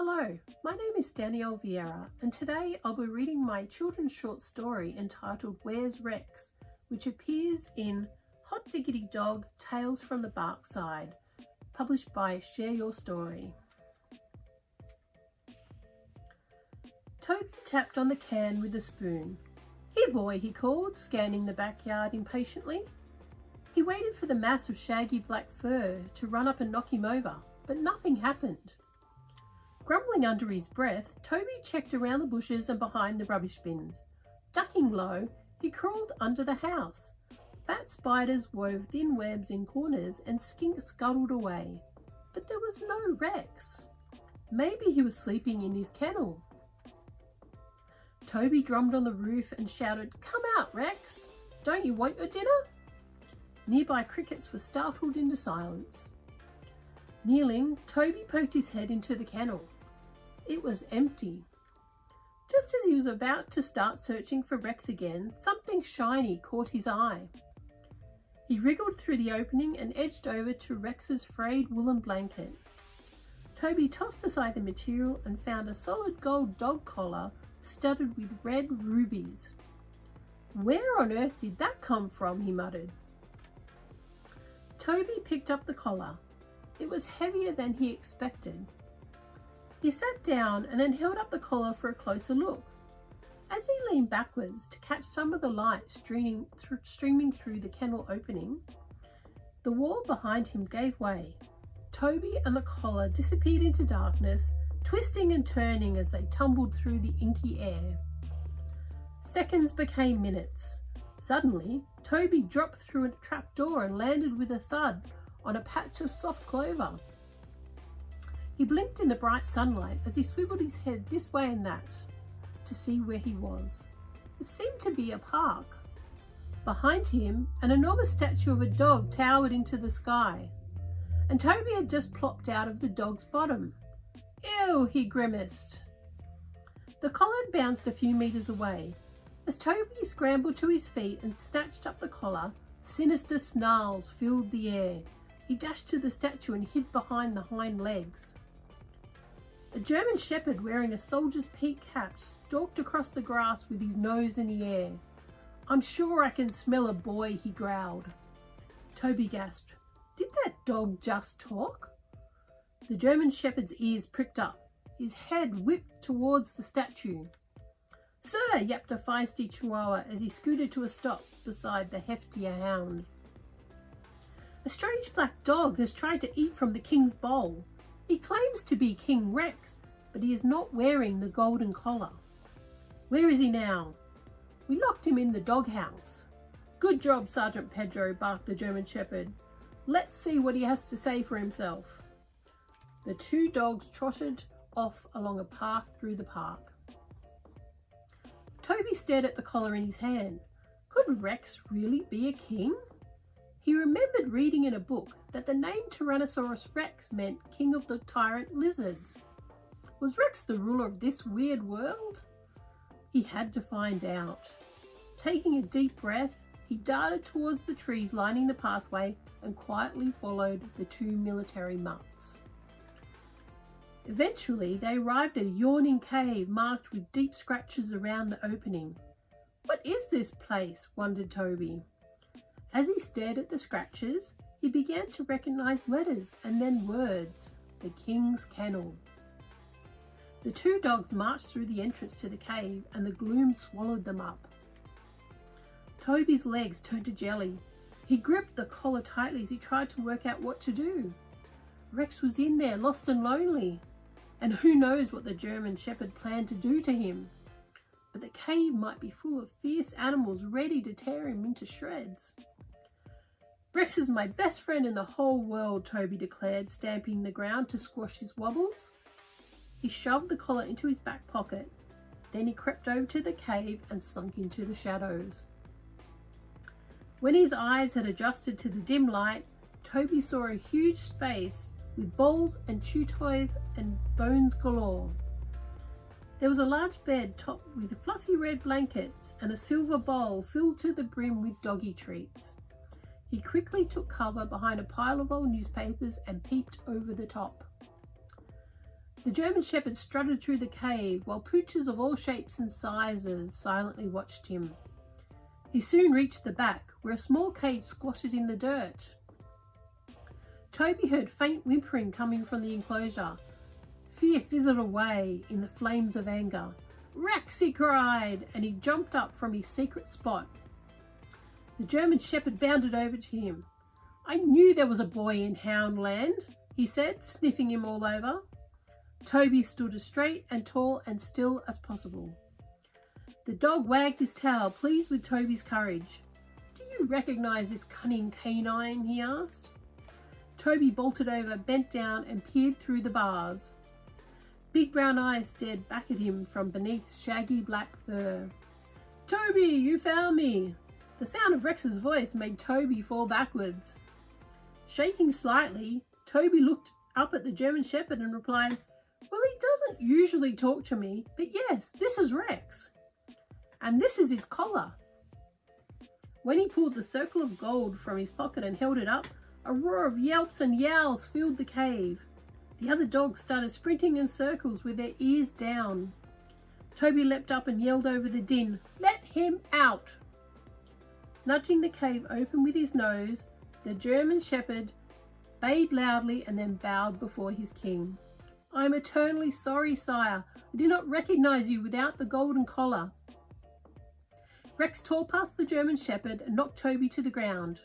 Hello, my name is Dannielle Viera and today I'll be reading my children's short story entitled Where's Rex, which appears in Hot Diggity Dog Tales from the Bark Side, published by Share Your Story. Toby tapped on the can with a spoon. "Here boy," he called, scanning the backyard impatiently. He waited for the mass of shaggy black fur to run up and knock him over, but nothing happened. Grumbling under his breath, Toby checked around the bushes and behind the rubbish bins. Ducking low, he crawled under the house. Fat spiders wove thin webs in corners and skinks scuttled away. But there was no Rex. Maybe he was sleeping in his kennel. Toby drummed on the roof and shouted, "Come out, Rex! Don't you want your dinner?" Nearby crickets were startled into silence. Kneeling, Toby poked his head into the kennel. It was empty. Just as he was about to start searching for Rex again, something shiny caught his eye. He wriggled through the opening and edged over to Rex's frayed woolen blanket. Toby tossed aside the material and found a solid gold dog collar studded with red rubies. "Where on earth did that come from?" he muttered. Toby picked up the collar. It was heavier than he expected. He sat down and then held up the collar for a closer look. As he leaned backwards to catch some of the light streaming through the kennel opening, the wall behind him gave way. Toby and the collar disappeared into darkness, twisting and turning as they tumbled through the inky air. Seconds became minutes. Suddenly, Toby dropped through a trapdoor and landed with a thud on a patch of soft clover. He blinked in the bright sunlight as he swiveled his head this way and that to see where he was. It seemed to be a park. Behind him, an enormous statue of a dog towered into the sky, and Toby had just plopped out of the dog's bottom. "Ew," he grimaced. The collar had bounced a few meters away. As Toby scrambled to his feet and snatched up the collar, sinister snarls filled the air. He dashed to the statue and hid behind the hind legs. A German shepherd wearing a soldier's peak cap stalked across the grass with his nose in the air. "I'm sure I can smell a boy," he growled. Toby gasped. Did that dog just talk? The German shepherd's ears pricked up. His head whipped towards the statue. "Sir," yapped a feisty chihuahua as he scooted to a stop beside the heftier hound. "A strange black dog has tried to eat from the king's bowl. He claims to be King Rex, but he is not wearing the golden collar." "Where is he now?" "We locked him in the doghouse." "Good job, Sergeant Pedro," barked the German shepherd. "Let's see what he has to say for himself." The two dogs trotted off along a path through the park. Toby stared at the collar in his hand. Could Rex really be a king? He remembered reading in a book that the name Tyrannosaurus Rex meant king of the tyrant lizards. Was Rex the ruler of this weird world? He had to find out. Taking a deep breath, he darted towards the trees lining the pathway and quietly followed the two military mutts. Eventually, they arrived at a yawning cave marked with deep scratches around the opening. "What is this place?" wondered Toby. As he stared at the scratches, he began to recognize letters and then words. The King's Kennel. The two dogs marched through the entrance to the cave and the gloom swallowed them up. Toby's legs turned to jelly. He gripped the collar tightly as he tried to work out what to do. Rex was in there, lost and lonely. And who knows what the German shepherd planned to do to him. But the cave might be full of fierce animals ready to tear him into shreds. "Rex is my best friend in the whole world," Toby declared, stamping the ground to squash his wobbles. He shoved the collar into his back pocket. Then he crept over to the cave and slunk into the shadows. When his eyes had adjusted to the dim light, Toby saw a huge space with balls and chew toys and bones galore. There was a large bed topped with fluffy red blankets and a silver bowl filled to the brim with doggy treats. He quickly took cover behind a pile of old newspapers and peeped over the top. The German Shepherd strutted through the cave while pooches of all shapes and sizes silently watched him. He soon reached the back, where a small cage squatted in the dirt. Toby heard faint whimpering coming from the enclosure. Fear fizzled away in the flames of anger. "Rex!" he cried, and he jumped up from his secret spot. The German Shepherd bounded over to him. "I knew there was a boy in Houndland," he said, sniffing him all over. Toby stood as straight and tall and still as possible. The dog wagged his tail, pleased with Toby's courage. "Do you recognise this cunning canine?" he asked. Toby bolted over, bent down and peered through the bars. Big brown eyes stared back at him from beneath shaggy black fur. "Toby, you found me!" The sound of Rex's voice made Toby fall backwards. Shaking slightly, Toby looked up at the German Shepherd and replied, "Well, he doesn't usually talk to me, but yes, this is Rex. And this is his collar." When he pulled the circle of gold from his pocket and held it up, a roar of yelps and yowls filled the cave. The other dogs started sprinting in circles with their ears down. Toby leapt up and yelled over the din, "Let him out!" Nudging the cave open with his nose, the German Shepherd bayed loudly and then bowed before his king. "I am eternally sorry, sire. I did not recognise you without the golden collar." Rex tore past the German Shepherd and knocked Toby to the ground.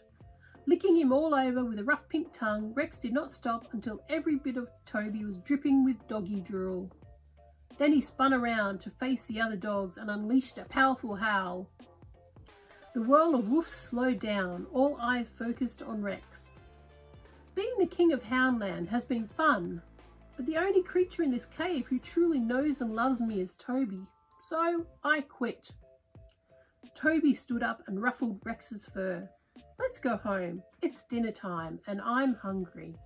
Licking him all over with a rough pink tongue, Rex did not stop until every bit of Toby was dripping with doggy drool. Then he spun around to face the other dogs and unleashed a powerful howl. The whirl of woofs slowed down, all eyes focused on Rex. Being the king of Houndland has been fun, but the only creature in this cave who truly knows and loves me is Toby, so I quit. Toby stood up and ruffled Rex's fur. "Let's go home. It's dinner time and I'm hungry."